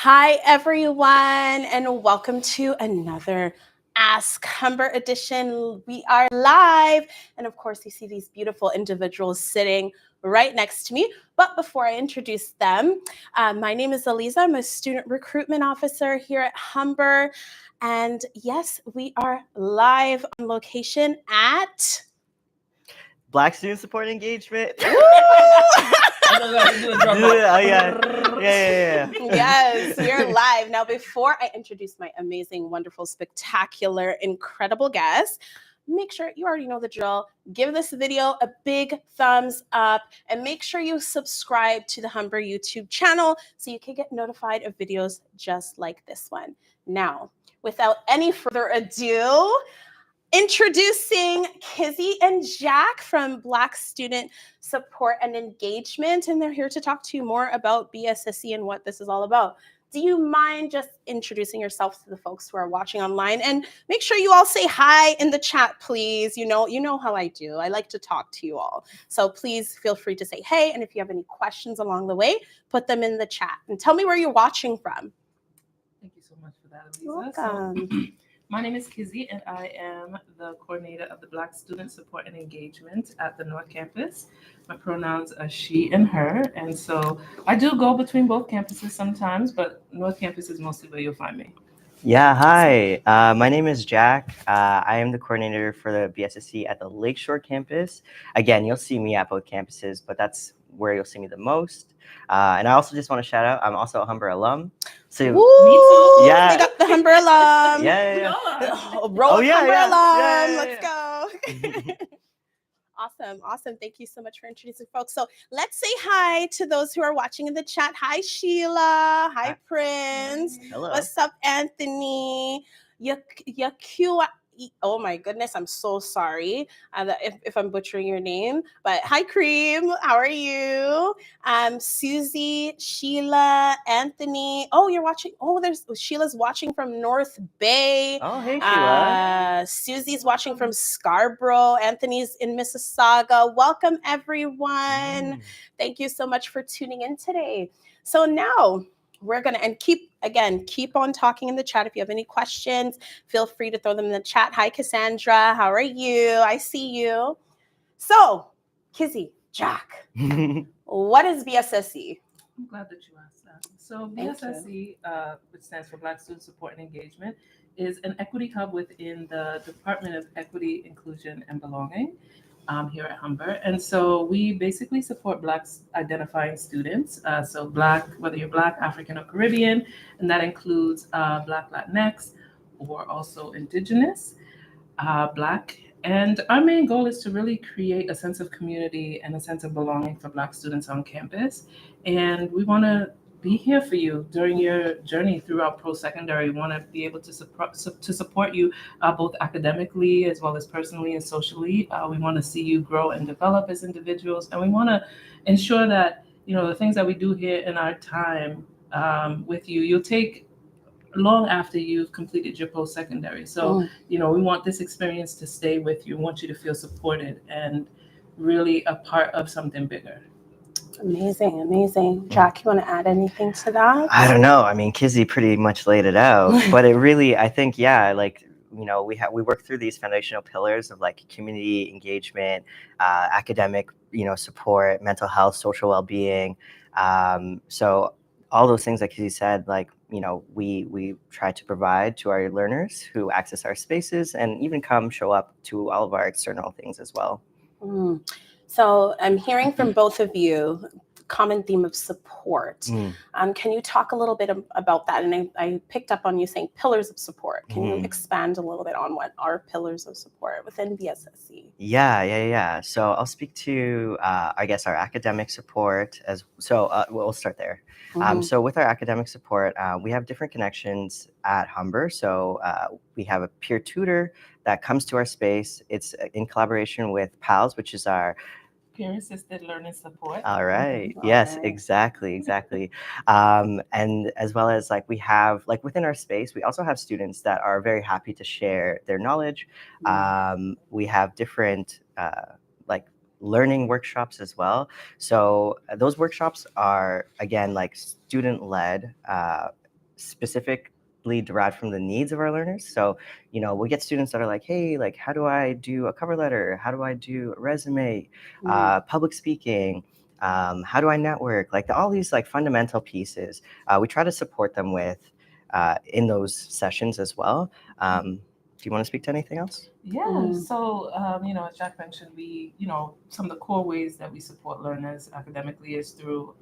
Hi, everyone, and welcome to another Ask Humber edition. We are live, and of course, you see these beautiful individuals sitting right next to me. But before I introduce them, my name is Aliza. I'm a student recruitment officer here at Humber. And yes, we are live on location at Black Student Support Engagement. Oh, yeah. Yes, we're live. Now, before I introduce my amazing, wonderful, spectacular, incredible guest, make sure you already know the drill. Give this video a big thumbs up and make sure you subscribe to the Humber YouTube channel so you can get notified of videos just like this one. Now, without any further ado, introducing Kizzy and Jack from Black Student Support and Engagement, and they're here to talk to you more about BSSE and what this is all about. Do you mind just introducing yourself to the folks who are watching online? And make sure you all say hi in the chat, please. You know how I do. I like to talk to you all. So please feel free to say hey, and if you have any questions along the way, put them in the chat. And tell me where you're watching from. Thank you so much for that, Aliza. You're welcome. My name is Kizzy, and I am the coordinator of the Black Student Support and Engagement at the North Campus. My pronouns are she and her, and so I do go between both campuses sometimes, but North Campus is mostly where you'll find me. Yeah, hi. My name is Jack. I am the coordinator for the BSSE at the Lakeshore campus. Again, you'll see me at both campuses, but that's where you'll see me the most. And I also just want to shout out, I'm also a Humber alum. So Woo! Me too. Yeah. They got the Humber alum. Yeah. Roll Humber alum. Yeah. Let's go. Awesome. Thank you so much for introducing folks. So let's say hi to those who are watching in the chat. Hi, Sheila. Hi, Prince. Hello. What's up, Anthony? Oh my goodness, I'm so sorry if I'm butchering your name. But hi, Cream. How are you? Susie, Sheila, Anthony. Oh, you're watching. Oh, Sheila's watching from North Bay. Oh, hey, Sheila. Susie's watching from Scarborough. Anthony's in Mississauga. Welcome, everyone. Thank you so much for tuning in today. So now we're going to, keep on talking in the chat. If you have any questions, feel free to throw them in the chat. Hi, Cassandra. How are you? I see you. So, Kizzy, Jack, what is BSSE? I'm glad that you asked that. So BSSE, which stands for Black Student Support and Engagement, is an equity hub within the Department of Equity, Inclusion, and Belonging here at Humber. And so we basically support Black identifying students. So Black, whether you're Black, African, or Caribbean, and that includes Black Latinx, or also Indigenous, Black. And our main goal is to really create a sense of community and a sense of belonging for Black students on campus. And we want to be here for you during your journey throughout post-secondary. We want to be able to support you both academically as well as personally and socially. We want to see you grow and develop as individuals. And we want to ensure that, the things that we do here in our time with you, you'll take long after you've completed your post-secondary. So, we want this experience to stay with you. We want you to feel supported and really a part of something bigger. Amazing. Jack, you want to add anything to that? I don't know. I mean, Kizzy pretty much laid it out, but it really, I think, we work through these foundational pillars of like community engagement, academic, support, mental health, social well-being. So all those things, like Kizzy said, we try to provide to our learners who access our spaces and even show up to all of our external things as well. So I'm hearing from both of you common theme of support. Can you talk a little bit about that? And I picked up on you saying pillars of support. Can you expand a little bit on what are pillars of support within BSSE? Yeah. So I'll speak to, our academic support. We'll start there. So with our academic support, we have different connections at Humber. So we have a peer tutor that comes to our space. It's in collaboration with PALS, which is our peer-assisted learning support. All right. Yes, exactly. And as well as we have within our space, we also have students that are very happy to share their knowledge. We have different learning workshops as well. So those workshops are again student-led. specifically derived from the needs of our learners. So, you know, we get students that are like, hey, like, how do I do a cover letter? How do I do a resume? Public speaking? How do I network? Like all these like fundamental pieces, we try to support them with in those sessions as well. Do you want to speak to anything else? Yeah, so, you know, as Jack mentioned, we, you know, some of the core ways that we support learners academically is through,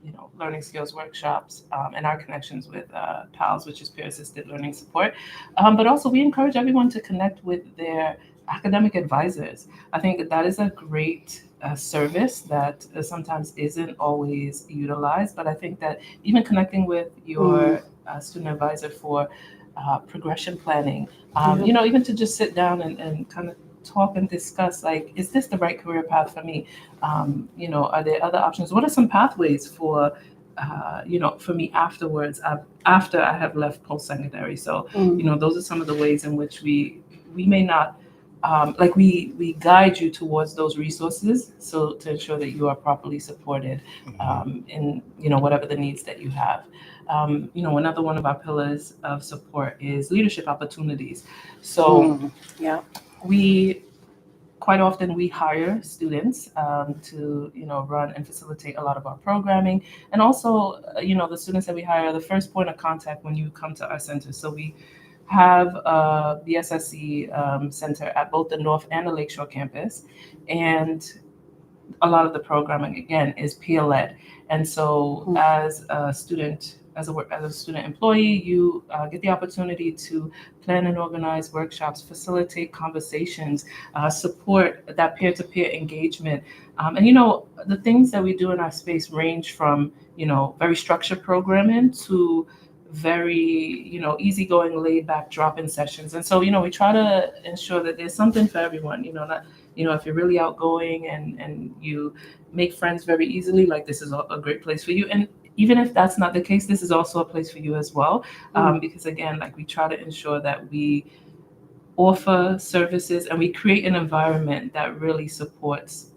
you know, learning skills workshops and our connections with PALS, which is peer-assisted learning support. But also we encourage everyone to connect with their academic advisors. I think that is a great service that sometimes isn't always utilized, but I think that even connecting with your student advisor for progression planning, you know, even to just sit down and kind of talk and discuss, like, is this the right career path for me? You know, are there other options? What are some pathways for, you know, for me afterwards, after I have left post-secondary? So, you know, those are some of the ways in which we may not, like we guide you towards those resources, so to ensure that you are properly supported in, you know, whatever the needs that you have. You know, another one of our pillars of support is leadership opportunities. So we quite often we hire students to, you know, run and facilitate a lot of our programming, and also, you know, the students that we hire are the first point of contact when you come to our center. So we have a BSSE center at both the North and the Lakeshore campus, and a lot of the programming again is peer led. And so as a student, as a student employee, you get the opportunity to plan and organize workshops, facilitate conversations, support that peer-to-peer engagement. And you know, the things that we do in our space range from, you know, very structured programming to very, you know, easygoing, laid back drop-in sessions. And so, you know, we try to ensure that there's something for everyone. You know, not, you know, if you're really outgoing and you make friends very easily, like this is a great place for you. And even if that's not the case, this is also a place for you as well. Because again, like we try to ensure that we offer services and we create an environment that really supports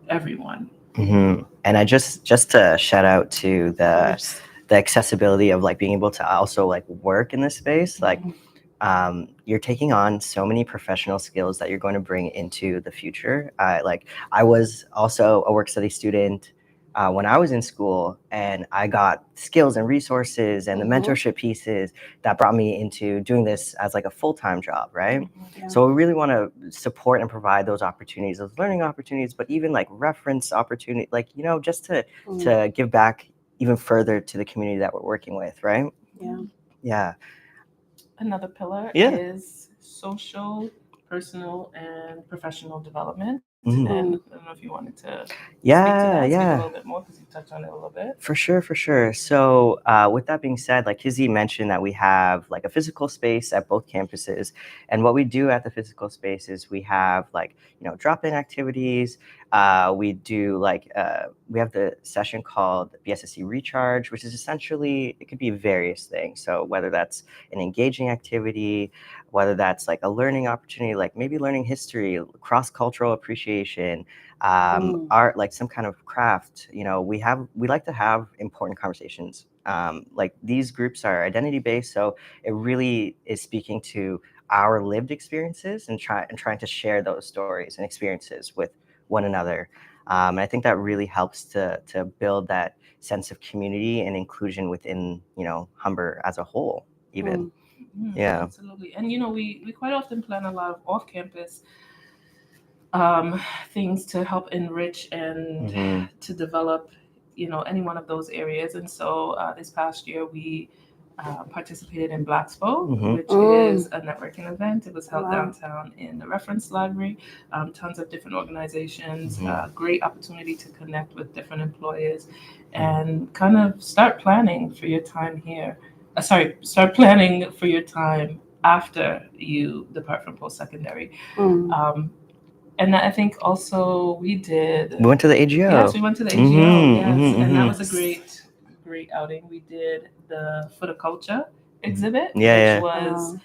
everyone. And I just to shout out to the accessibility of like being able to also like work in this space, like you're taking on so many professional skills that you're going to bring into the future. Like I was also a work study student when I was in school, and I got skills and resources and the mentorship pieces that brought me into doing this as like a full-time job, right? So we really want to support and provide those opportunities, those learning opportunities, but even like reference opportunity, like, you know, just to give back even further to the community that we're working with, right? Yeah. Another pillar is social, personal, and professional development. And I don't know if you wanted to speak a little bit more, because you touched on it a little bit. For sure. So with that being said, like Kizzy mentioned, that we have like a physical space at both campuses. And what we do at the physical space is we have like, you know, drop-in activities. We do like, we have the session called BSSE Recharge, which is essentially, it could be various things. So whether that's an engaging activity, whether that's like a learning opportunity, like maybe learning history, cross-cultural appreciation, art, like some kind of craft. You know, we like to have important conversations. Like these groups are identity-based, so it really is speaking to our lived experiences and trying to share those stories and experiences with one another. And I think that really helps to build that sense of community and inclusion within, you know, Humber as a whole, even. Yeah, absolutely. And you know, we quite often plan a lot of off-campus things to help enrich and to develop, you know, any one of those areas. And so this past year we participated in Blackspo, which is a networking event. It was held downtown in the Reference Library. Tons of different organizations, great opportunity to connect with different employers and kind of start planning for your time here. Start planning for your time after you depart from post-secondary. And I think also we went to the AGO. Yes, we went to the AGO. And that was a great outing. We did the Foot of Culture exhibit, which was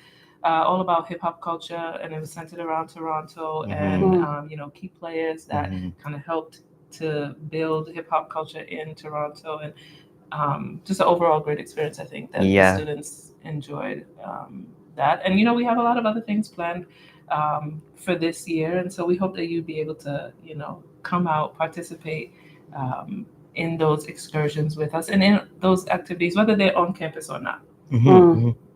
all about hip hop culture, and it was centered around Toronto and you know, key players that kind of helped to build hip hop culture in Toronto. And just an overall great experience. I think that the students enjoyed that. And, we have a lot of other things planned for this year. And so we hope that you'd be able to, come out, participate in those excursions with us and in those activities, whether they're on campus or not.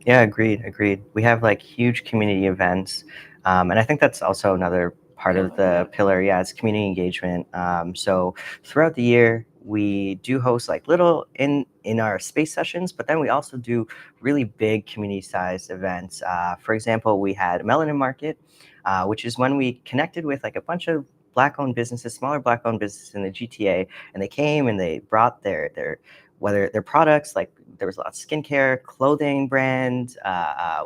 Yeah, agreed. We have like huge community events. And I think that's also another part of the pillar. Yeah, it's community engagement. So throughout the year, we do host like little in our space sessions, but then we also do really big community-sized events. For example, we had Melanin Market, which is when we connected with like a bunch of Black-owned businesses, smaller Black-owned businesses in the GTA, and they came and they brought their products. Like there was a lot of skincare, clothing brands.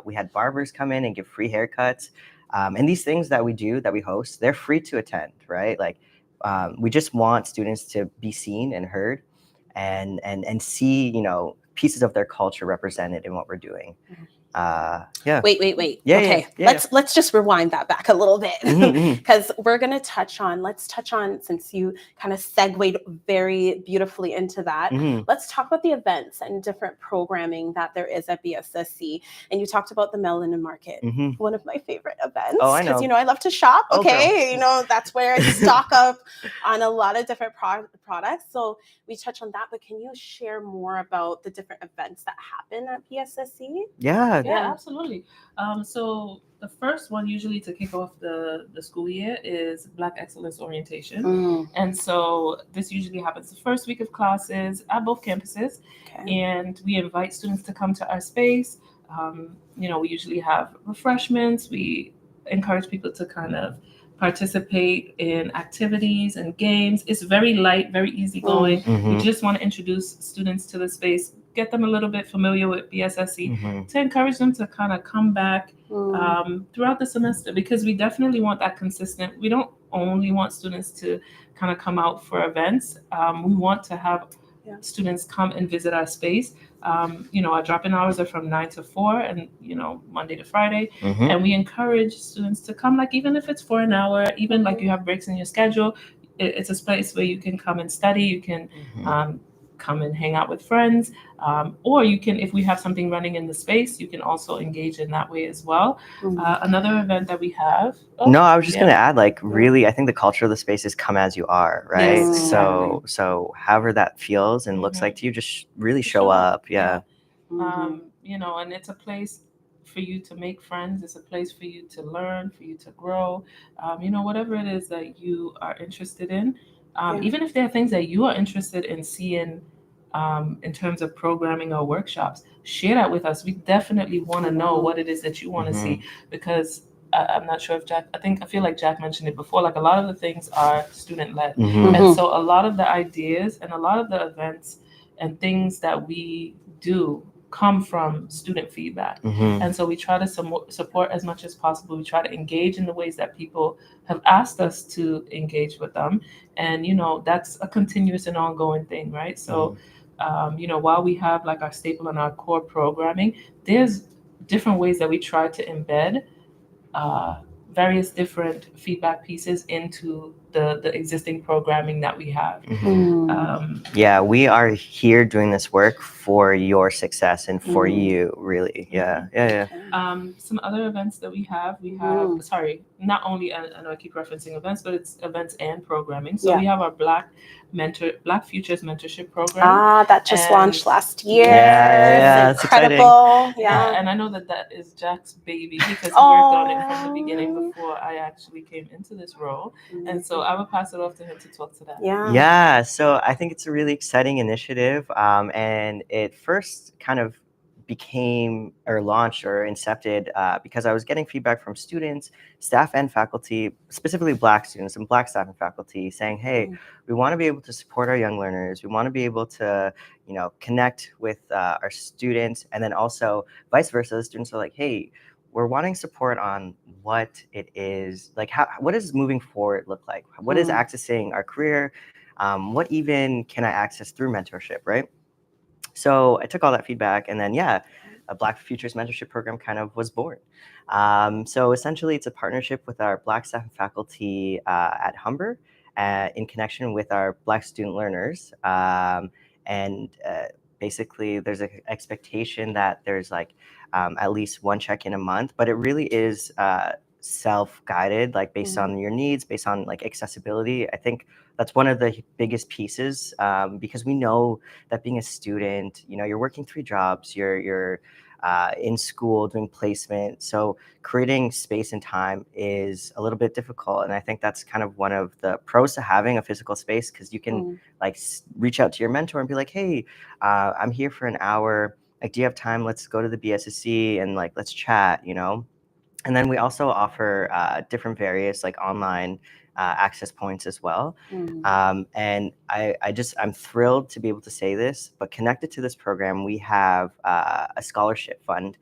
We had barbers come in and give free haircuts. And these things that we do, that we host, they're free to attend, right? Like we just want students to be seen and heard and see, pieces of their culture represented in what we're doing. Wait. Okay, let's just rewind that back a little bit because we're gonna touch on, since you kind of segued very beautifully into that, let's talk about the events and different programming that there is at BSSE. And you talked about the Melanin Market, one of my favorite events. Oh, I know. Because I love to shop. Okay, that's where I stock up on a lot of different products. So we touch on that, but can you share more about the different events that happen at BSSE? Yeah, absolutely. So the first one usually to kick off the school year is Black Excellence Orientation. And so this usually happens the first week of classes at both campuses. And we invite students to come to our space. We usually have refreshments. We encourage people to kind of participate in activities and games. It's very light, very easygoing. We just want to introduce students to the space, get them a little bit familiar with BSSE, to encourage them to kind of come back throughout the semester, because we definitely want that consistent. We don't only want students to kind of come out for events. We want to have students come and visit our space. Our drop-in hours are from 9 to 4 and, Monday to Friday. And we encourage students to come, like, even if it's for an hour, even like you have breaks in your schedule, it's a space where you can come and study. You can come and hang out with friends. Or you can, if we have something running in the space, you can also engage in that way as well. Another event that we have. No, I was just going to add, like, really, I think the culture of the space is come as you are, right? Yes, exactly. So however that feels and looks like to you, just really show up. Yeah. And it's a place for you to make friends. It's a place for you to learn, for you to grow. Whatever it is that you are interested in. Even if there are things that you are interested in seeing in terms of programming or workshops, share that with us. We definitely want to know what it is that you want to see, because I'm not sure if I feel like Jack mentioned it before, like a lot of the things are student-led. And so a lot of the ideas and a lot of the events and things that we do come from student feedback. And so we try to support as much as possible. We try to engage in the ways that people have asked us to engage with them. And, that's a continuous and ongoing thing, right? So, while we have like our staple and our core programming, there's different ways that we try to embed various different feedback pieces into the existing programming that we have. Yeah, we are here doing this work for your success and for you, really. Yeah. Some other events that we have, not only, I know I keep referencing events, but it's events and programming. So we have our Black Futures Mentorship Program. That just launched last year. Yeah, it's incredible. Yeah. And I know that is Jack's baby, because he worked on it from the beginning before I actually came into this role. And so I will pass it off to him to talk to that. Yeah, so I think it's a really exciting initiative. And it first kind of became or launched or incepted because I was getting feedback from students, staff, and faculty, specifically Black students and Black staff and faculty, saying, hey, we want to be able to support our young learners. We want to be able to, connect with our students. And then also vice versa, the students are like, hey, we're wanting support on what it is, like what does moving forward look like? What is accessing our career? What even can I access through mentorship, right? So I took all that feedback, and then a Black Futures Mentorship Program kind of was born. So essentially, it's a partnership with our Black staff and faculty at Humber in connection with our Black student learners. and basically there's an expectation that there's like at least one check-in a month, but it really is self-guided, like based on your needs, based on like accessibility. I think that's one of the biggest pieces, because we know that being a student, you know, you're working 3 jobs, you're in school doing placement, so creating space and time is a little bit difficult. And I think that's kind of one of the pros to having a physical space, because you can like reach out to your mentor and be like, hey, I'm here for an hour, like, do you have time? Let's go to the BSSE and like let's chat, you know. And then we also offer different various like online access points as well. And I'm thrilled to be able to say this, but connected to this program, we have a scholarship fund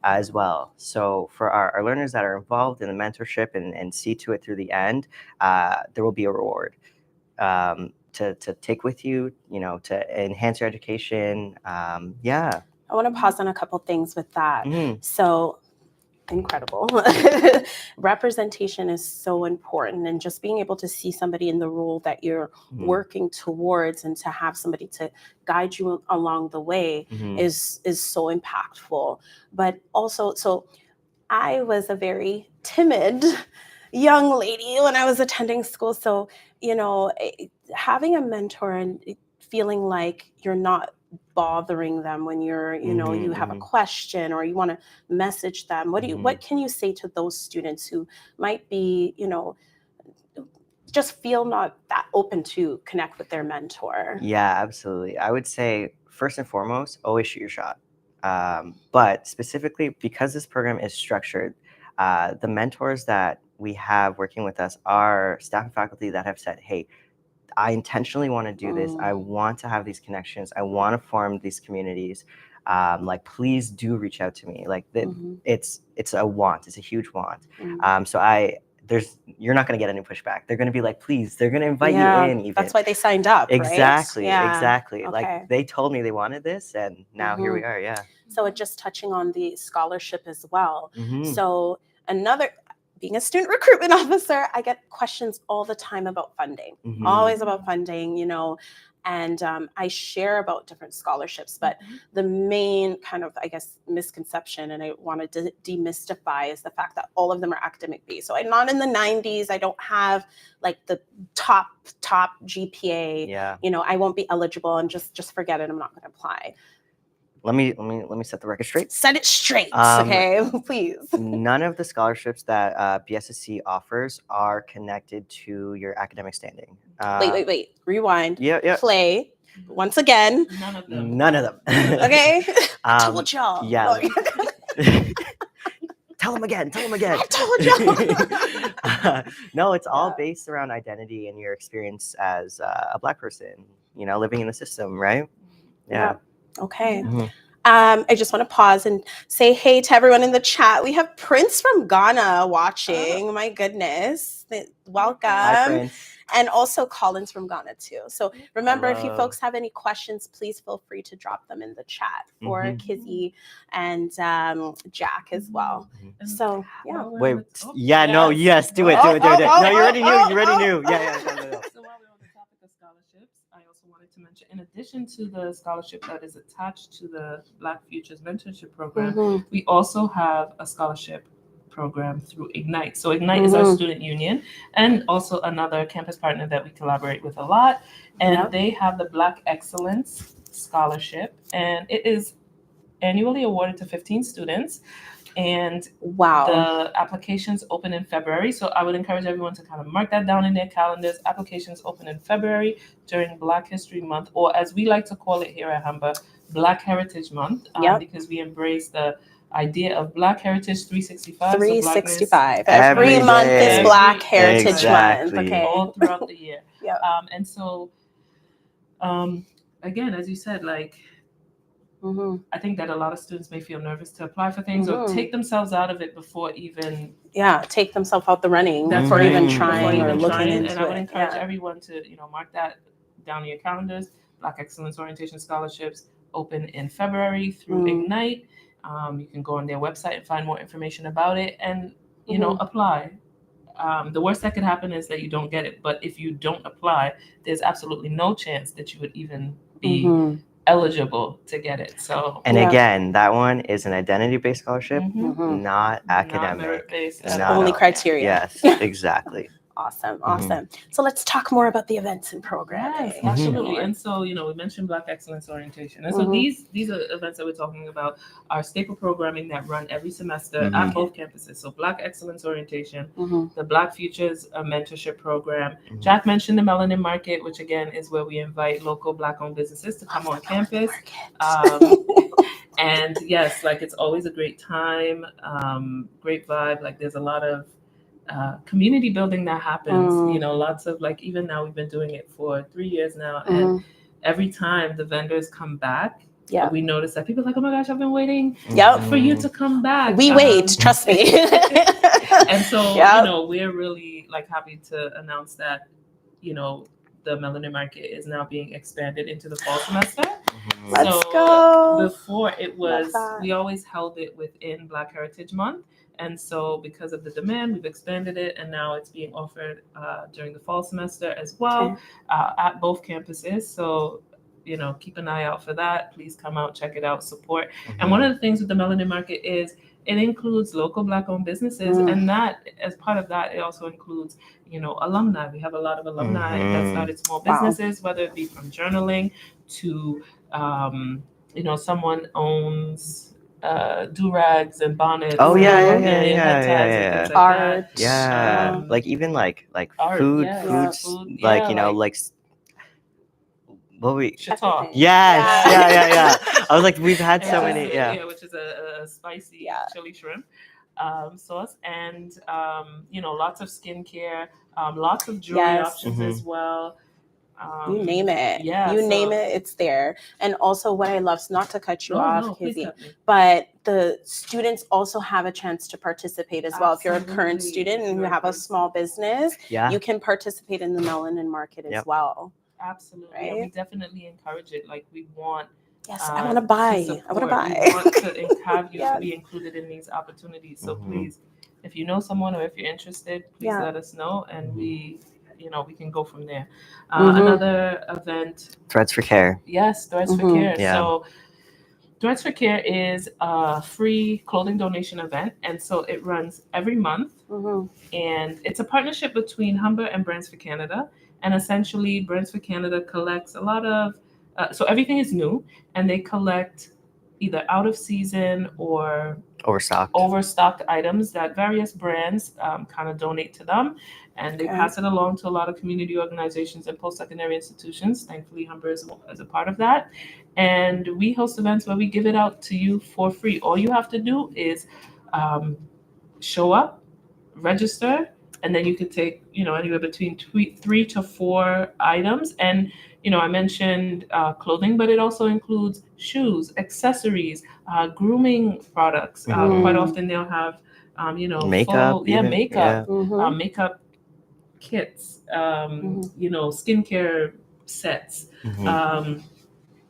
as well. So for our learners that are involved in the mentorship and see to it through the end, there will be a reward to take with you, you know, to enhance your education. Yeah. I want to pause on a couple things with that. So incredible. Representation is so important, and just being able to see somebody in the role that you're working towards and to have somebody to guide you along the way is so impactful. But also, so I was a very timid young lady when I was attending school. So, you know, having a mentor and feeling like you're not bothering them when you're, you know, you have a question or you want to message them. What can you say to those students who might be, you know, just feel not that open to connect with their mentor? Yeah, absolutely. I would say first and foremost, always shoot your shot. But specifically because this program is structured, the mentors that we have working with us are staff and faculty that have said, hey, I intentionally want to do this. I want to have these connections. I want to form these communities. Like, please do reach out to me. Like, it's a want. It's a huge want. So you're not going to get any pushback. They're going to be like, please. They're going to invite you in. Even that's why they signed up. Exactly. Right? Exactly. Okay. Like, they told me they wanted this, and now here we are. Yeah. So just touching on the scholarship as well. So being a student recruitment officer, I get questions all the time about funding, always about funding, you know, and I share about different scholarships, but the main kind of, I guess, misconception, and I want to demystify, is the fact that all of them are academic based. So I'm not in the 90s. I don't have like the top GPA. Yeah. You know, I won't be eligible, and just forget it. I'm not going to apply. Let me set the record straight. Set it straight, okay, please. None of the scholarships that BSSE offers are connected to your academic standing. Wait. Rewind. Yeah. Play. Once again. None of them. Okay. Told y'all. Yeah. Tell them again. I told y'all. No, it's all based around identity and your experience as a Black person, you know, living in the system, right? Yeah. Okay. I just want to pause and say hey to everyone in the chat. We have Prince from Ghana watching. My goodness. Welcome. Hi, Prince. And also Collins from Ghana too. So remember, if you folks have any questions, please feel free to drop them in the chat for Kizzy and Jack as well. So yeah. Wait. Yeah. No. Yes. Do it. Do it. No, you already knew. You already knew. Yeah. So while we're on the topic of scholarships, I also wanted to mention, in addition to the scholarship that is attached to the Black Futures Mentorship Program, we also have a scholarship program through Ignite. So Ignite is our student union, and also another campus partner that we collaborate with a lot. And they have the Black Excellence Scholarship, and it is annually awarded to 15 students. And the applications open in February. So I would encourage everyone to kind of mark that down in their calendars. Applications open in February during Black History Month, or as we like to call it here at Humber, Black Heritage Month, because we embrace the idea of Black Heritage 365. 365. So every month is Black Heritage Month. Okay. All throughout the year. And so, again, as you said, like, I think that a lot of students may feel nervous to apply for things or take themselves out of it before even take themselves out the running before even trying or looking into it. And I would encourage everyone to, you know, mark that down in your calendars. Black Excellence Orientation Scholarships open in February through Ignite. You can go on their website and find more information about it and, you know, apply. The worst that could happen is that you don't get it. But if you don't apply, there's absolutely no chance that you would even be eligible to get it. So And again, that one is an identity-based scholarship, Mhm. not academic. Not merit-based. It's Not only all. criteria. Yes, exactly. Awesome. So let's talk more about the events and programming. Yes, absolutely. And so, we mentioned Black Excellence Orientation. And so these are events that we're talking about are staple programming that run every semester at both campuses. So Black Excellence Orientation, the Black Futures Mentorship Program. Jack mentioned the Melanin Market, which again is where we invite local Black-owned businesses to come on campus. And yes, like it's always a great time, great vibe. Like there's a lot of community building that happens, lots of like, even now we've been doing it for 3 years now. And every time the vendors come back, we notice that people are like, oh my gosh, I've been waiting for you to come back. We wait, trust me. And so, we're really like happy to announce that, the Melanin Market is now being expanded into the fall semester. Let's go. Before it was, we always held it within Black Heritage Month. And so because of the demand, we've expanded it, and now it's being offered during the fall semester as well at both campuses. So, keep an eye out for that. Please come out, check it out, support. And one of the things with the Melanin Market is it includes local Black-owned businesses, and that, as part of that, it also includes, alumni. We have a lot of alumni that started small businesses, whether it be from journaling to, someone owns do-rags and bonnets. Oh yeah. Art. Yeah, like even like art, food, like like what we. Shatar. Yes, yeah. I was like, we've had so many, which is a spicy chili shrimp sauce, and lots of skincare, lots of jewelry options as well. You name it. Name it, it's there. And also what I love, not to cut you off, Kizzy, but the students also have a chance to participate as well. If you're a current student and you have a small business, you can participate in the Melanin Market as well. Absolutely. Right? We definitely encourage it. Like we want I want to buy. We want to have you be included in these opportunities. So please, if you know someone or if you're interested, please let us know, and we can go from there. Another event. Threads for Care. Yes, Threads for Care. Yeah. So Threads for Care is a free clothing donation event. And so it runs every month. And it's a partnership between Humber and Brands for Canada. And essentially, Brands for Canada collects a lot of, so everything is new, and they collect either out of season or overstocked items that various brands kind of donate to them, and they pass it along to a lot of community organizations and post-secondary institutions. Thankfully, Humber is a part of that. And we host events where we give it out to you for free. All you have to do is show up, register, and then you could take, anywhere between 3 to 4 items. And, I mentioned clothing, but it also includes shoes, accessories, grooming products. Quite often they'll have, makeup, makeup kits, skincare sets,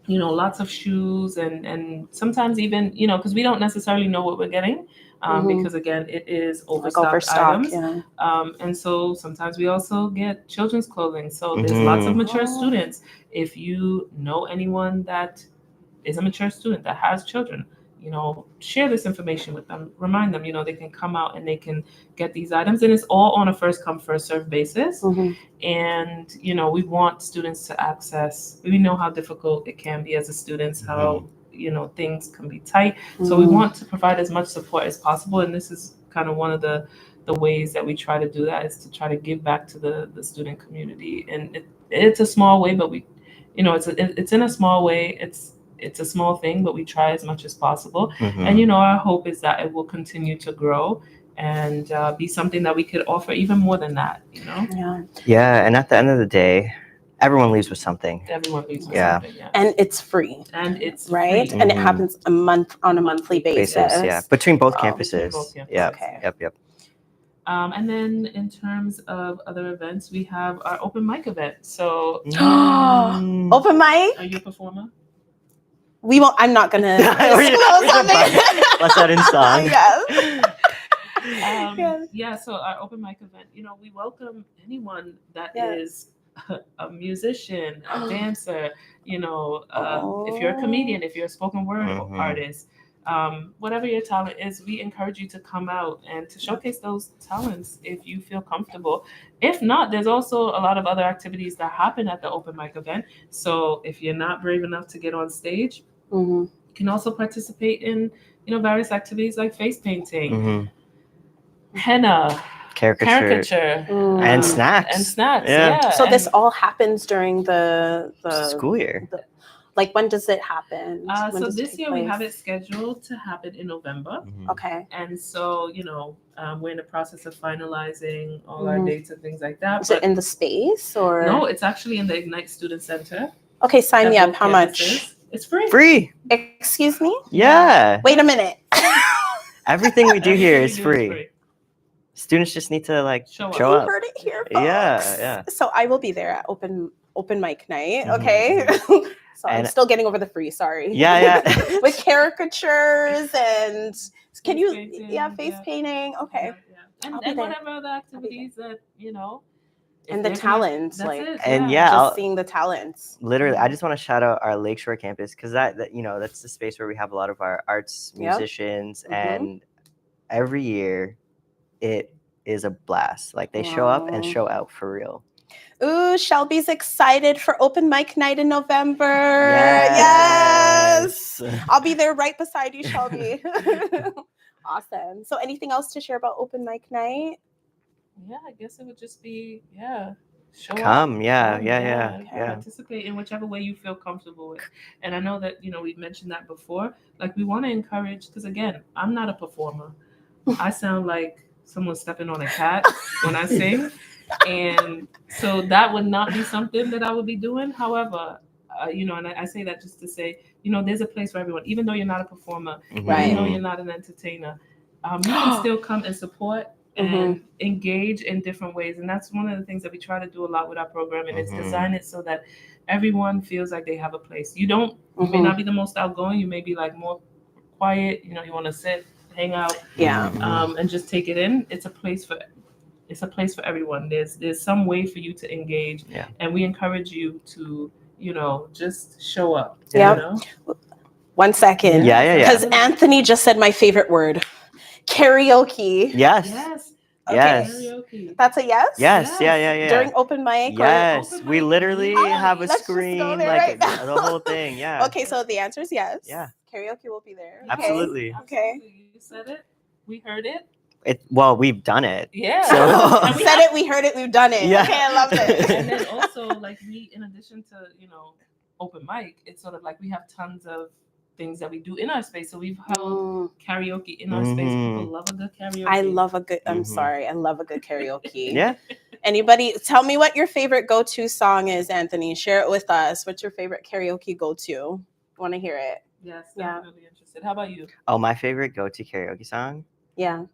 lots of shoes, and sometimes even, because we don't necessarily know what we're getting. Because again, it is overstocked items. And so sometimes we also get children's clothing. So there's lots of mature students. If you know anyone that is a mature student that has children, share this information with them. Remind them, they can come out and they can get these items. And it's all on a first come, first served basis. And, we want students to access, we know how difficult it can be as a student, how things can be tight. So we want to provide as much support as possible. And this is kind of one of the ways that we try to do that, is to try to give back to the student community. And it's a small way, but we, it's in a small way. It's a small thing, but we try as much as possible. And, our hope is that it will continue to grow and be something that we could offer even more than that, Yeah. And at the end of the day, everyone leaves with something. Everyone leaves with something, yeah. And it's free. And it's right. free. And it happens on a monthly basis. Yeah. Between both campuses. Yeah. Yep. And then in terms of other events, we have our open mic event. So open mic? Are you a performer? We won't. I'm not gonna. Let's that in song. Yeah. So our open mic event, we welcome anyone that is a musician, a dancer, if you're a comedian, if you're a spoken word artist, whatever your talent is, we encourage you to come out and to showcase those talents if you feel comfortable. If not, there's also a lot of other activities that happen at the open mic event. So if you're not brave enough to get on stage, you can also participate in, various activities like face painting, henna, caricature, and snacks. Yeah. So this all happens during the School year. Like, when does it happen? So this year we have it scheduled to happen in November. Okay. And so, we're in the process of finalizing all our dates and things like that. Is it in the space or? No, it's actually in the Ignite Student Center. Okay, sign me up. How much? It's free. Free. Excuse me? Yeah. Wait a minute. Everything we do here is free. Students just need to show up. You heard it here, folks. Yeah. So I will be there at open mic night. Okay. So I'm still getting over the free. Sorry. Yeah. With caricatures and face painting. painting. Okay. Yeah. And whatever other activities that and the talents, just seeing the talents. Literally, I just want to shout out our Lakeshore campus because that's the space where we have a lot of our arts musicians, and every year it is a blast. Like, they show up and show out for real. Ooh, Shelby's excited for open mic night in November. Yes. I'll be there right beside you, Shelby. Awesome. So anything else to share about open mic night? Yeah, I guess it would just be, show Come, up. Yeah. Participate in whichever way you feel comfortable with. And I know that, we've mentioned that before. Like, we want to encourage, because again, I'm not a performer. I sound like someone stepping on a cat when I sing. And so that would not be something that I would be doing. However, and I say that just to say, there's a place for everyone. Even though you're not a performer, even though you're not an entertainer, you can still come and support and engage in different ways. And that's one of the things that we try to do a lot with our program. And it's design it so that everyone feels like they have a place. You may not be the most outgoing. You may be more quiet. You want to sit, hang out, and just take it in. It's a place for everyone. There's some way for you to engage, and we encourage you to just show up. Yeah. 1 second. Yeah. Because Anthony just said my favorite word, karaoke. Yes. Okay. Yes. Karaoke. That's a yes. Yes. Yeah. During open mic. Yes. Open We mic. literally have a Let's just go screen, there right now. the whole thing. Yeah. Okay, so the answer is yes. Yeah. Karaoke will be there. Yes, Absolutely. Okay. You said it. We heard it. We've done it. Yeah. So- And we Said it, we heard it, we've done it. Yeah. Okay, I love it. And then also, we, in addition to, open mic, it's sort of we have tons of things that we do in our space. So we've held karaoke in our space. People love a good karaoke. I love a good, I'm sorry, I love a good karaoke. Yeah. Anybody, tell me what your favorite go-to song is, Anthony. Share it with us. What's your favorite karaoke go-to? Want to hear it? Yes, definitely interested. How about you? Oh, my favorite go-to karaoke song? Yeah.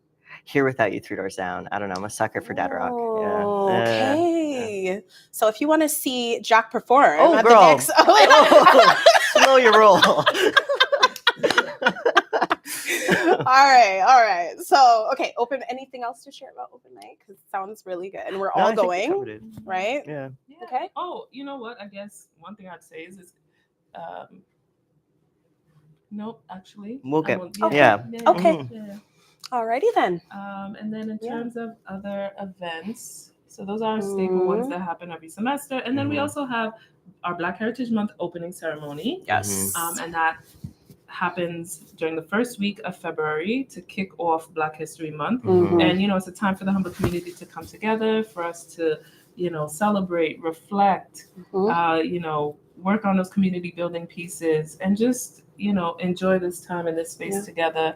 Here Without You, 3 Doors Down. I don't know. I'm a sucker for Dad Rock. Oh, Yeah. okay. So if you want to see Jack perform Oh, at girl. the next... Slow your roll. All right. So, okay, anything else to share about open mic? Because it sounds really good. And we're all going, right? Yeah. Okay. Oh, you know what? I guess one thing I'd say is nope, actually. We'll get, Okay. yeah. Okay. Yeah. Alrighty then. And then in terms of other events, so those are our staple ones that happen every semester. And then we also have our Black Heritage Month opening ceremony. Yes. And that happens during the first week of February to kick off Black History Month. And, it's a time for the Humber community to come together, for us to, celebrate, reflect, work on those community building pieces, and just, enjoy this time in this space together.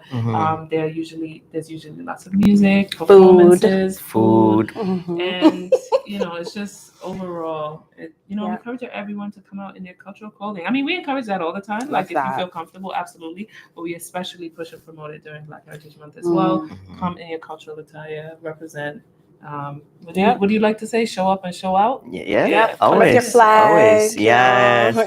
There's usually lots of music, performances, food. And, it's just overall, encourage everyone to come out in their cultural clothing. I mean, we encourage that all the time. If you feel comfortable, absolutely. But we especially push and promote it during Black Heritage Month as well. Come in your cultural attire, represent. Would you like to say show up and show out? Yeah. Always. With your flag. Always. Yes.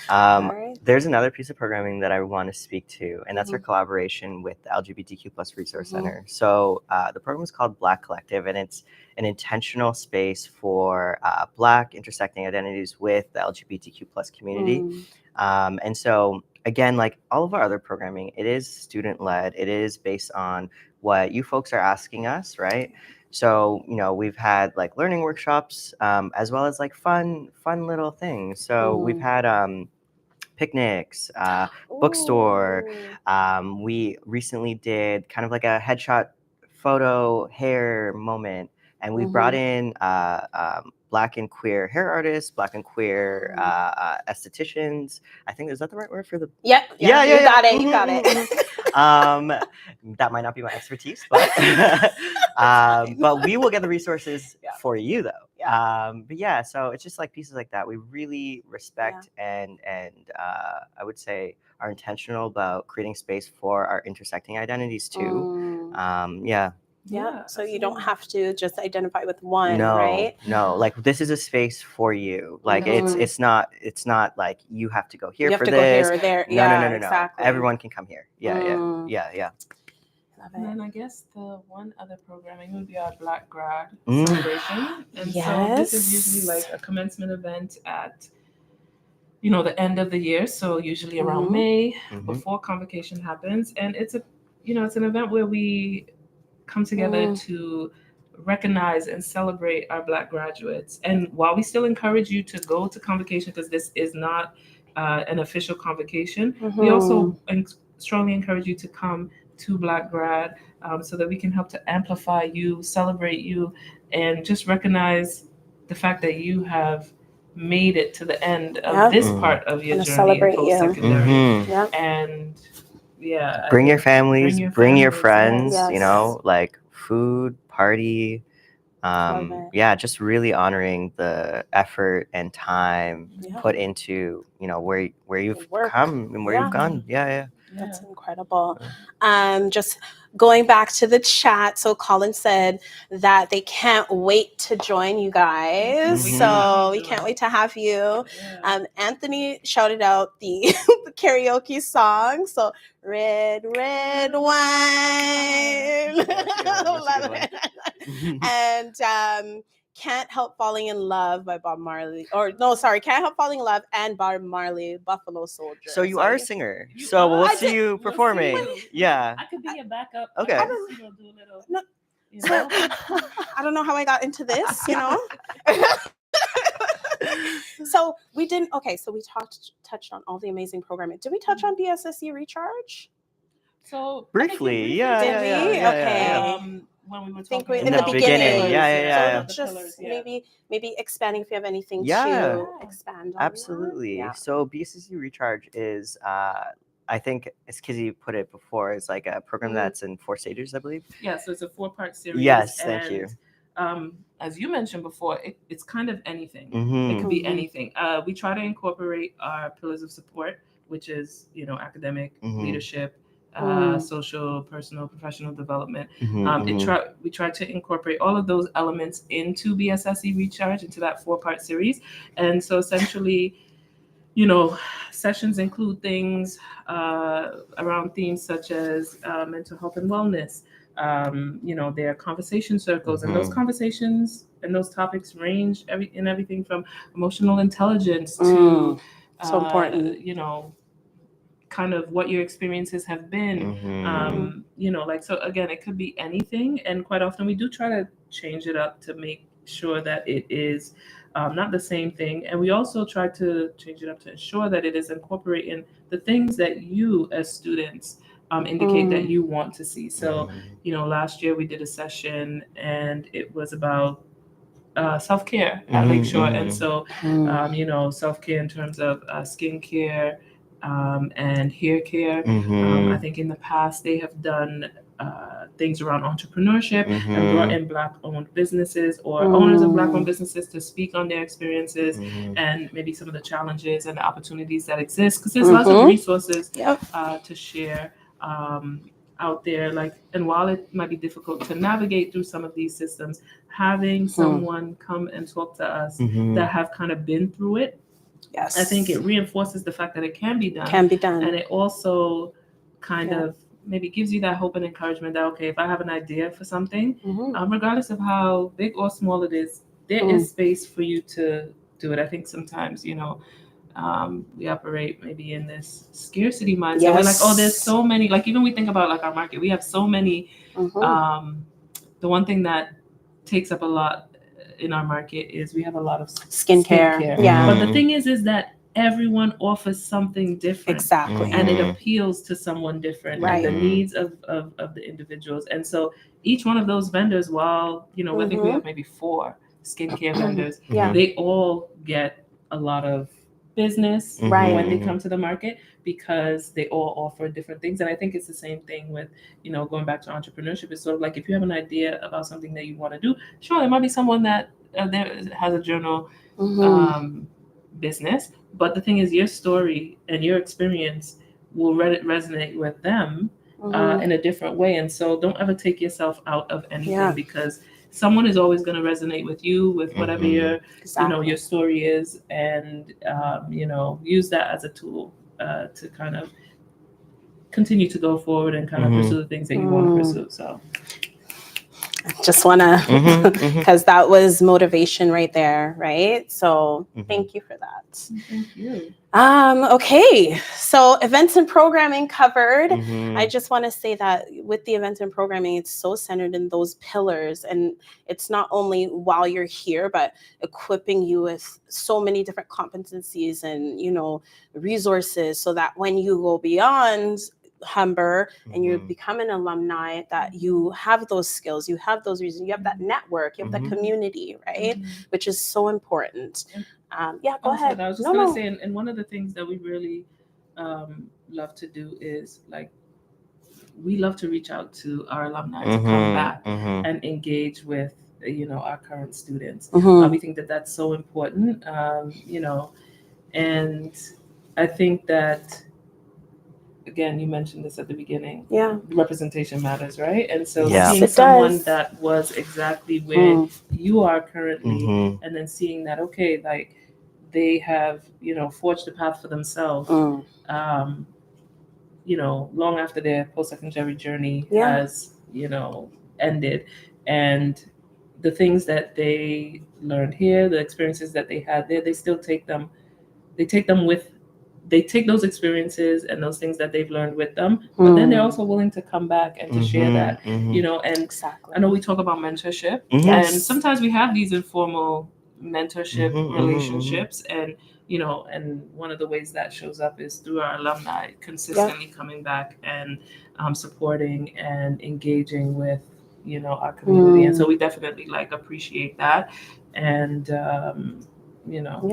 All right. there's another piece of programming that I want to speak to, and that's our Mhm. collaboration with the LGBTQ plus Resource Mhm. Center. So the program is called Black Collective, and it's an intentional space for Black intersecting identities with the LGBTQ plus community. And so again, like all of our other programming, it is student led. It is based on what you folks are asking us, right? So, you know, we've had like learning workshops, as well as like fun little things. So we've had picnics, bookstore. Ooh. We recently did kind of like a headshot photo hair moment, and we brought in Black and queer hair artists, Black and queer estheticians. I think, is that the right word for the? Yep. Yeah, You got it. You got it. That might not be my expertise, but but we will get the resources for you though. But yeah, so it's just like pieces like that. We really respect and I would say are intentional about creating space for our intersecting identities too. Yeah. So you don't absolutely. have to just identify with one, No, right? no. Like this is a space for you. Like it's not like you have to go here You have for to this. go here or there. No, Yeah, no. exactly. Everyone can come here. Yeah. Love And it. then I guess the one other programming would be our Black Grad Mm. celebration. And so this is usually like a commencement event at, you know, the end of the year. So usually around May, before convocation happens. And it's a, you know, it's an event where we come together to recognize and celebrate our Black graduates. And while we still encourage you to go to convocation, because this is not an official convocation, we also strongly encourage you to come to Black Grad so that we can help to amplify you, celebrate you, and just recognize the fact that you have made it to the end of this part of your And journey celebrate in you. post-secondary. And yeah, bring your families, bring your friends, Yes. you know, like food, party. Love it. Yeah, just really honoring the effort and time put into, you know, where you've come and where you've gone. Yeah. That's incredible. Just going back to the chat. So Colin said that they can't wait to join you guys. So we can't wait to have you. Anthony shouted out the, the karaoke song. So red wine. Love it. And Can't Help Falling in Love by Bob Marley. Or no, sorry, Can't Help Falling in Love and Bob Marley, Buffalo Soldier. So you are a singer. So we'll see you performing. Yeah. I could be a backup. Okay. I don't, do a little. No. You So know? I don't know how I got into this, you know. So we didn't. Okay, so we touched on all the amazing programming. Did we touch on BSSE Recharge? So briefly, Did we? Okay. When we were Think talking in the beginning. Yeah. So just maybe expanding if you have anything Yeah. to expand on. Absolutely. Yeah. So BSSE Recharge is, I think, as Kizzy put it before, is like a program that's in 4 stages, I believe. Yeah, so it's a 4-part series. Yes, thank you. As you mentioned before, it's kind of anything. Mm-hmm. It could be anything. We try to incorporate our pillars of support, which is, you know, academic, leadership, social, personal, professional development. We try to incorporate all of those elements into BSSE Recharge, into that 4-part series. And so essentially, you know, sessions include things around themes such as mental health and wellness. You know, there are conversation circles, and those conversations and those topics range everything from emotional intelligence to so important. You know, kind of what your experiences have been. You know, like, so again, it could be anything, and quite often we do try to change it up to make sure that it is not the same thing, and we also try to change it up to ensure that it is incorporating the things that you as students indicate that you want to see. So, you know, last year we did a session and it was about self-care at Lakeshore. And so, you know, self-care in terms of skincare and hair care. I think in the past they have done things around entrepreneurship and brought in Black-owned businesses or owners of Black-owned businesses to speak on their experiences and maybe some of the challenges and the opportunities that exist, because there's lots of resources to share out there. Like, and while it might be difficult to navigate through some of these systems, having someone come and talk to us that have kind of been through it Yes. I think it reinforces the fact that it can be done. Can be done. And it also kind Yeah. of maybe gives you that hope and encouragement that, okay, if I have an idea for something, Mhm. regardless of how big or small it is, there is space for you to do it. I think sometimes, we operate maybe in this scarcity mindset. Yes. We're like, oh, there's so many, like even we think about like our market, we have so many. Mhm. The one thing that takes up a lot in our market is we have a lot of Skincare. Yeah. But the thing is that everyone offers something different. Exactly. And it appeals to someone different Right. and the needs of the individuals. And so each one of those vendors, while, I think we have maybe 4 skincare vendors, Yeah. they all get a lot of business Right. when they come to the market because they all offer different things. And I think it's the same thing with, going back to entrepreneurship. It's sort of like if you have an idea about something that you want to do, sure, there might be someone that there has a journal business, but the thing is your story and your experience will resonate with them in a different way. And so don't ever take yourself out of anything because someone is always going to resonate with you with whatever your your story is, and use that as a tool to kind of continue to go forward and kind of pursue the things that you want to pursue. So just want to, because that was motivation right there, right? So thank you for that. Thank you. Okay, so events and programming covered. I just want to say that with the events and programming, it's so centered in those pillars, and it's not only while you're here, but equipping you with so many different competencies and resources, so that when you go beyond Humber and you become an alumni, that you have those skills, you have those reasons, you have that network, you have that community, right? Which is so important. Go ahead. I was just going to say, and one of the things that we really love to do is we love to reach out to our alumni to come back and engage with our current students. We think that that's so important, and I think that, again, you mentioned this at the beginning. Yeah. Representation matters, right? And so Yeah. seeing It someone does. that was exactly where you are currently, and then seeing that, okay, like they have, forged a path for themselves, long after their post-secondary journey has, ended. And the things that they learned here, the experiences that they had there, they still take them with. They take those experiences and those things that they've learned with them, but then they're also willing to come back and to share that, and Exactly. I know we talk about mentorship, Yes. and sometimes we have these informal mentorship relationships, and and one of the ways that shows up is through our alumni consistently coming back and supporting and engaging with our community, and so we definitely appreciate that, and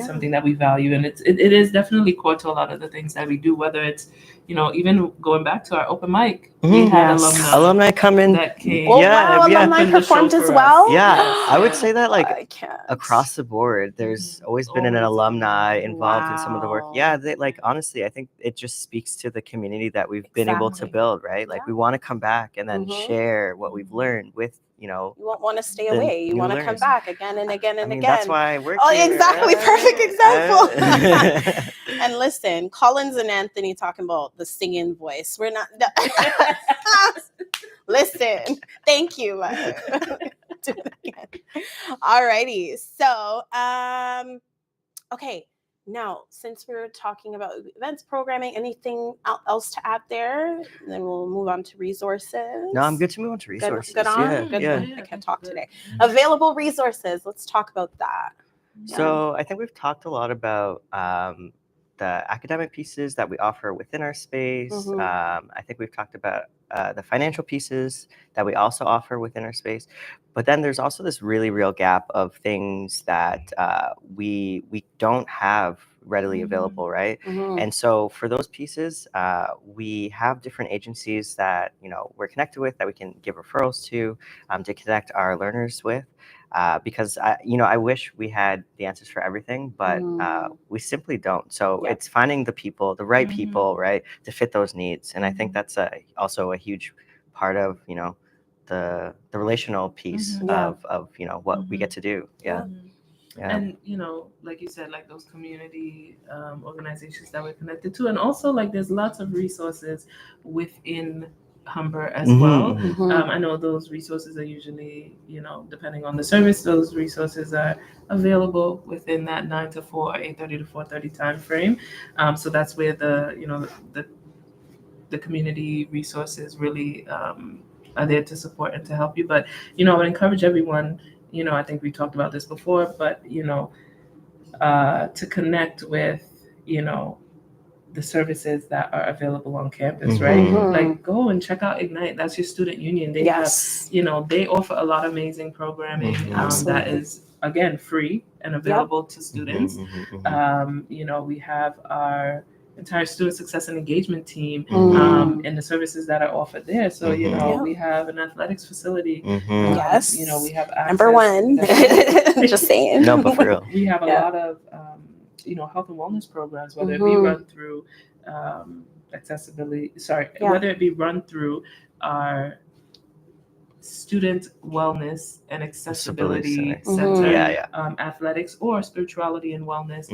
something that we value, and it is definitely core to a lot of the things that we do, whether it's even going back to our open mic, we had alumni come in that came. Alumni performed as well. I would say that I can't. across the board, there's always been an alumni involved in some of the work. They honestly, I think it just speaks to the community that we've been able to build, right? We want to come back and then share what we've learned with you won't want to stay away. You want to come back again and again and again. That's why I work here. Exactly. Perfect example. And And listen, Collins and Anthony talking about the singing voice. We're not. Listen, thank you. Do it again. Alrighty. So, okay. Now, since we're talking about events programming, anything else to add there? Then we'll move on to resources. No, I'm good to move on to resources. Good on? Yeah. I can't talk today. Available resources. Let's talk about that. So I think we've talked a lot about the academic pieces that we offer within our space. I think we've talked about the financial pieces that we also offer within our space. But then there's also this really real gap of things that we don't have readily available, right? And so for those pieces, we have different agencies that we're connected with that we can give referrals to connect our learners with. Because I wish we had the answers for everything, but we simply don't. So it's finding the right people, right, to fit those needs. And I think that's also a huge part of the relational piece of what we get to do. And, like you said, like those community organizations that we're connected to. And also, like, there's lots of resources within Humber as well. I know those resources are usually, depending on the service, those resources are available within that 9 to 4, 8:30 to 4:30 time frame. So that's where the community resources really are there to support and to help you. But, I would encourage everyone, I think we talked about this before, but, to connect with, the services that are available on campus, right? Like, go and check out Ignite. That's your student union. They have, they offer a lot of amazing programming that is, again, free and available to students. We have our entire student success and engagement team and the services that are offered there. So, we have an athletics facility. Yes. We have access. Number one. Just saying. No, but for real. We have a lot of, health and wellness programs, whether it be run through whether it be run through our student wellness and accessibility center, athletics, or spirituality and wellness.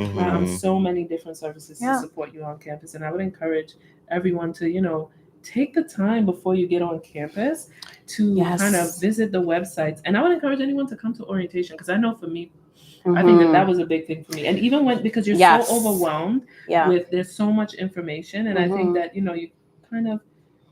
So many different services to support you on campus. And I would encourage everyone to, take the time before you get on campus to kind of visit the websites. And I would encourage anyone to come to orientation, because I know for me, I think that was a big thing for me. And even because you're so overwhelmed with, there's so much information. And I think that, you kind of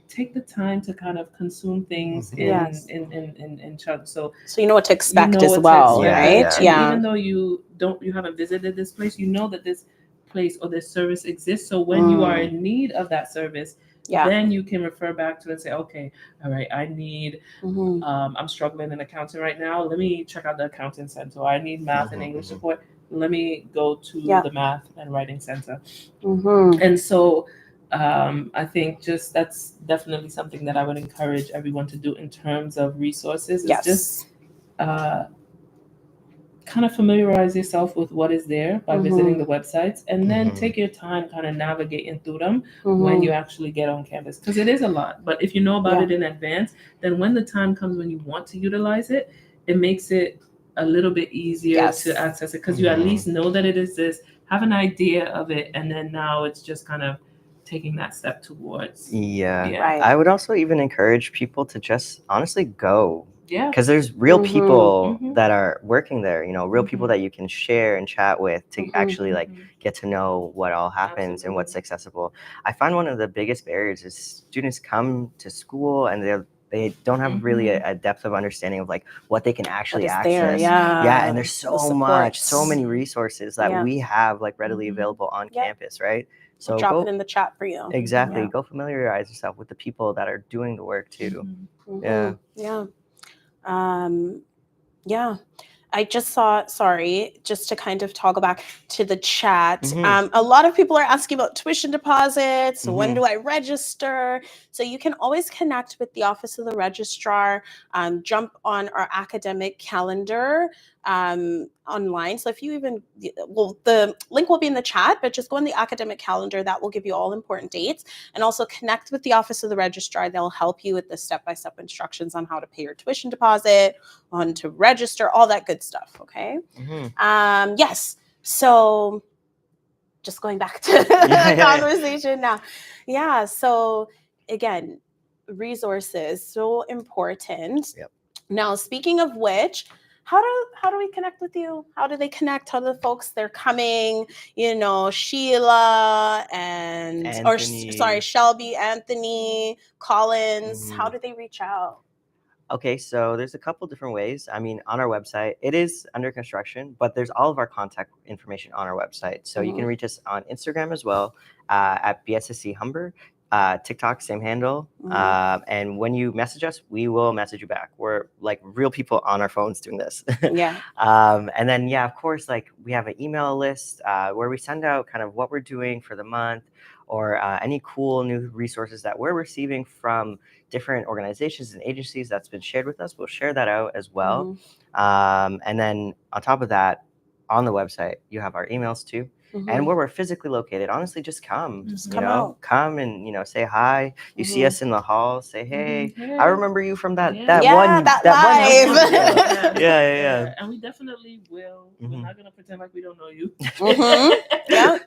take the time to kind of consume things in chunks. So you know what to expect as well, right? And even though you haven't visited this place, you know that this place or this service exists. So when you are in need of that service, then you can refer back to it and say, okay, all right, I need, I'm struggling in accounting right now. Let me check out the accounting center. Or I need math and English support. Let me go to the math and writing center. And so I think that's definitely something that I would encourage everyone to do in terms of resources. It's just kind of familiarize yourself with what is there by visiting the websites, and then take your time kind of navigating through them when you actually get on campus, because it is a lot. But if you know about it in advance, then when the time comes when you want to utilize it, it makes it a little bit easier to access it, because you at least know that it exists, have an idea of it, and then now it's just kind of taking that step towards. I would also even encourage people to just honestly go. Because there's real Mm-hmm. people that are working there, real people that you can share and chat with to actually like get to know what all happens and what's accessible. I find one of the biggest barriers is students come to school and they don't have really a depth of understanding of like what they can actually access. And there's so many resources that we have like readily available on campus, right? So we'll drop it in the chat for you. Exactly. Go familiarize yourself with the people that are doing the work too. I just saw, just to kind of toggle back to the chat. A lot of people are asking about tuition deposits. When do I register? So you can always connect with the Office of the Registrar, jump on our academic calendar online. So if you the link will be in the chat, but just go on the academic calendar. That will give you all important dates, and also connect with the Office of the Registrar. They'll help you with the step-by-step instructions on how to pay your tuition deposit, on to register, all that good stuff. Okay. Yes. So just going back to the conversation now. So again, resources, so important. Now, speaking of which, how do we connect with you? How do they connect? How do the folks they're coming? Sheila and Shelby, Anthony, Collins. How do they reach out? Okay, so there's a couple different ways. I mean, on our website, it is under construction, but there's all of our contact information on our website. So you can reach us on Instagram as well, at BSSE Humber. TikTok, same handle. And when you message us, we will message you back. We're like real people on our phones doing this. And then, of course, like we have an email list where we send out kind of what we're doing for the month, or any cool new resources that we're receiving from different organizations and agencies that's been shared with us. We'll share that out as well. And then on top of that, on the website, you have our emails too. and where we're physically located. Honestly, just come. Mhm. Come out. Come and say hi. You see us in the hall, say hey. Hey. I remember you from that Yeah. that Yeah, one that one live. yeah. And we definitely will. We're Mhm. not gonna pretend like we don't know you. Yeah.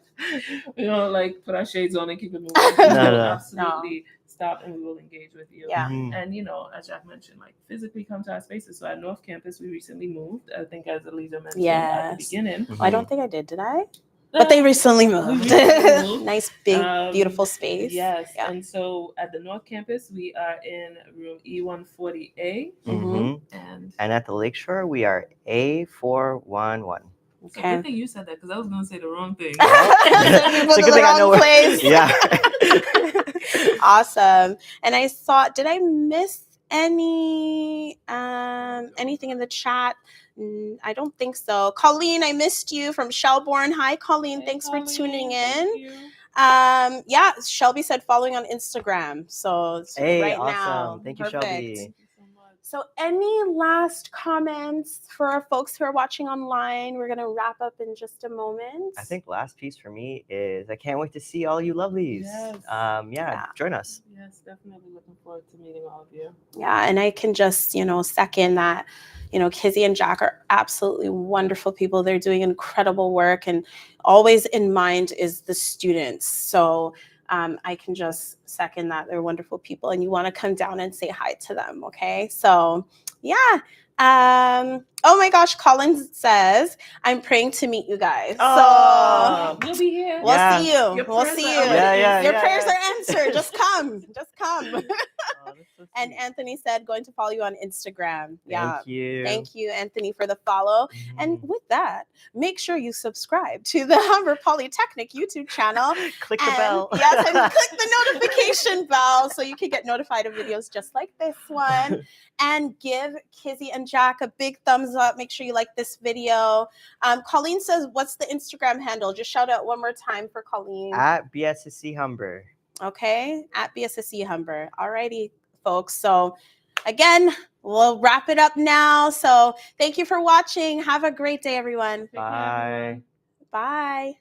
We don't put our shades on and keep it moving. No, We will no. absolutely stop and we will engage with you. Yeah. Mhm. And as Jack mentioned, physically come to our spaces. So at North Campus, we recently moved. I think as Aliza mentioned at the Yes. beginning. I don't think I did I? But they recently moved. Nice, big, beautiful space. Yes. Yeah. And so at the North Campus, we are in room E140A. And at the Lakeshore, we are A411. so Okay. good thing you said that because I was going to say the wrong thing. Send people to the wrong place. Yeah. Awesome. And I saw, did I miss anything in the chat? I don't think so. Colleen, I missed you from Shelbourne. Hi, Colleen. Hey, Thanks Colleen, for tuning thank in. you. Yeah, Shelby said following on Instagram. So it's Hey, right awesome. now. Thank you, Perfect. Shelby. Thank you so much. So any last comments for our folks who are watching online? We're going to wrap up in just a moment. I think last piece for me is I can't wait to see all you lovelies. Yes. Yeah. Join us. Yes, definitely looking forward to meeting all of you. Yeah, and I can just, second that, Kizzy and Jack are absolutely wonderful people. They're doing incredible work, and always in mind is the students. So I can just second that. They're wonderful people, and you want to come down and say hi to them, okay? So, yeah. Oh my gosh, Colin says, I'm praying to meet you guys. Oh. We'll be here. We'll Yeah. see you. Your We'll prayers see are you. already Yeah, Your yeah, prayers yeah. are answered. Just come. Just come. Oh, that's so And sweet. Anthony said, going to follow you on Instagram. Yeah. Thank you. Thank you, Anthony, for the follow. And Mhm. with that, make sure you subscribe to the Humber Polytechnic YouTube channel. Click the bell. Yes, and click the notification bell so you can get notified of videos just like this one. And give Kizzy and Jack a big thumbs up. Make sure you like this video. Colleen says, what's the Instagram handle? Just shout out one more time for Colleen. At BSSE Humber. Okay, at BSSE Humber. Alrighty, folks. So again, we'll wrap it up now. So thank you for watching. Have a great day, everyone. Take care, Bye. everyone. Bye.